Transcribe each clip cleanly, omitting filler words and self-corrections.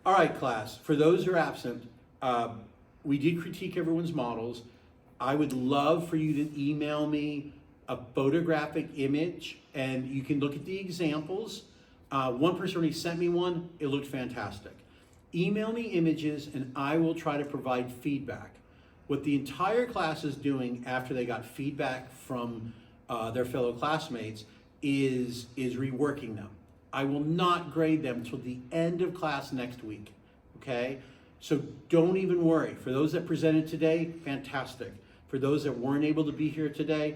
All right, class, for those who are absent, we did critique everyone's models. I would love for you to email me a photographic image and you can look at the examples. One person already sent me one, it looked fantastic. Email me images and I will try to provide feedback. What the entire class is doing after they got feedback from their fellow classmates is reworking them. I will not grade them till the end of class next week, okay? So don't even worry. For those that presented today, fantastic. For those that weren't able to be here today,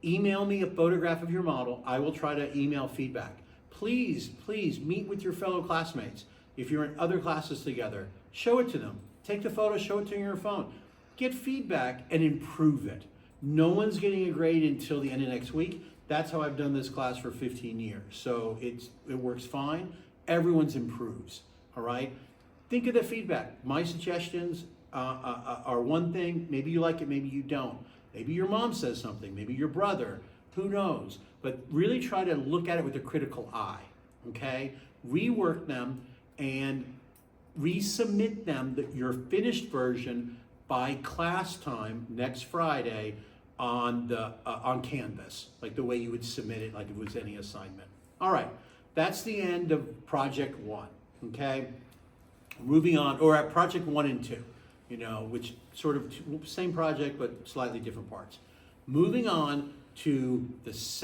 email me a photograph of your model. I will try to email feedback. Please, please meet with your fellow classmates. If you're in other classes together, show it to them. Take the photo, show it to your phone. Get feedback and improve it. No one's getting a grade until the end of next week. That's how I've done this class for 15 years. So it works fine. Everyone's improves, all right? Think of the feedback. My suggestions are one thing. Maybe you like it, maybe you don't. Maybe your mom says something, maybe your brother, who knows? But really try to look at it with a critical eye, okay? Rework them and resubmit them, your finished version, by class time next Friday on Canvas, like the way you would submit it, like if it was any assignment. All right, that's the end of project 1, okay? Moving on, or at project 1 and 2, you know, which sort of same project, but slightly different parts. Moving on to this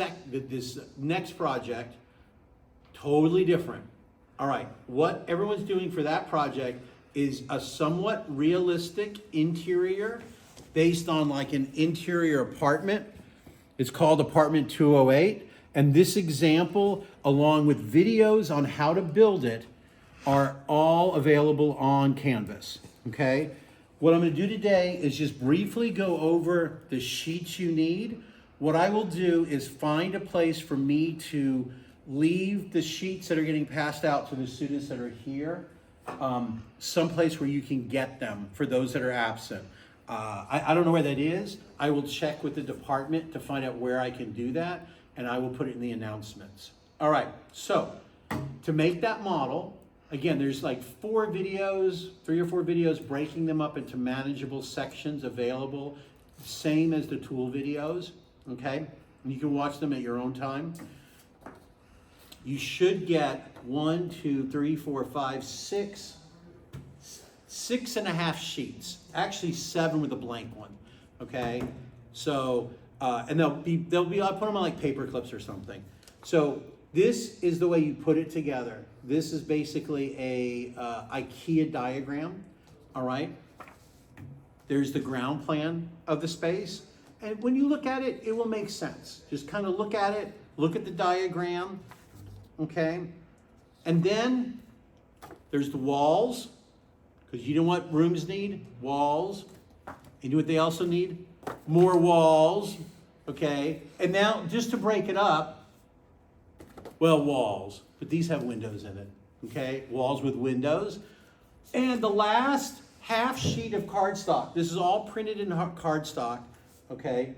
next project, totally different. All right, what everyone's doing for that project is a somewhat realistic interior based on like an interior apartment. It's called Apartment 208. And this example, along with videos on how to build it, are all available on Canvas, okay? What I'm gonna do today is just briefly go over the sheets you need. What I will do is find a place for me to leave the sheets that are getting passed out to the students that are here, someplace where you can get them for those that are absent. I don't know where that is. I will check with the department to find out where I can do that, and I will put it in the announcements. All right, so to make that model, again, there's like 3 or 4 videos breaking them up into manageable sections available, same as the tool videos, okay? And you can watch them at your own time. You should get 1, 2, 3, 4, 5, 6, 6.5 sheets. Actually 7 with a blank one, okay? So, and they'll be, I'll put them on like paper clips or something. So this is the way you put it together. This is basically a IKEA diagram, all right? There's the ground plan of the space. And when you look at it, it will make sense. Just kind of look at it, look at the diagram, okay? And then there's the walls, because you know what rooms need? Walls. You know what they also need? More walls, okay? And now, just to break it up, well, walls, but these have windows in it, okay? Walls with windows. And the last half sheet of cardstock, this is all printed in cardstock, okay?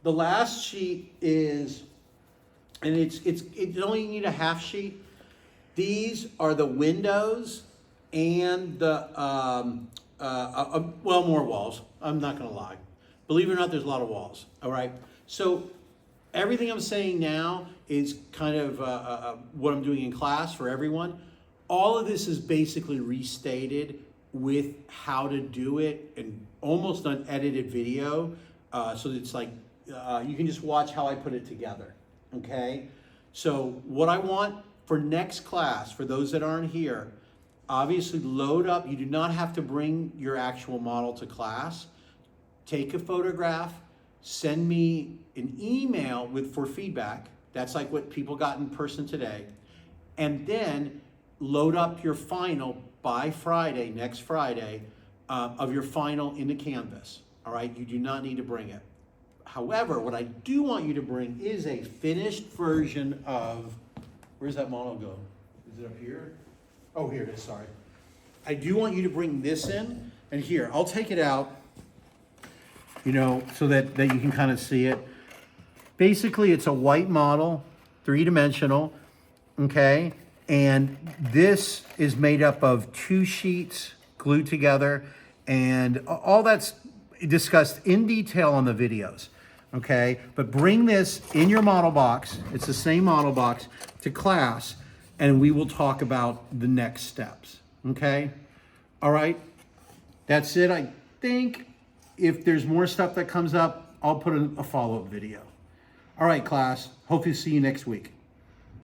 The last sheet is, and it only need a half sheet. These are the windows and the, well, more walls. I'm not gonna lie. Believe it or not, there's a lot of walls, all right? So everything I'm saying now is kind of what I'm doing in class for everyone. All of this is basically restated with how to do it and almost unedited video. So it's like, you can just watch how I put it together, okay? So what I want for next class, for those that aren't here, obviously load up. You do not have to bring your actual model to class. Take a photograph, send me an email for feedback. That's like what people got in person today. And then load up your final by Friday, next Friday, of your final into Canvas, all right? You do not need to bring it. However, what I do want you to bring is a finished version of, where's that model go? Is it up here? Oh, here it is, sorry. I do want you to bring this in, and here, I'll take it out, you know, so that you can kind of see it. Basically, it's a white model, 3-dimensional, okay? And this is made up of 2 sheets glued together, and all that's discussed in detail on the videos, okay? But bring this in your model box, it's the same model box, to class, and we will talk about the next steps, okay? All right, that's it. I think if there's more stuff that comes up, I'll put a follow-up video. All right, class, hope to see you next week.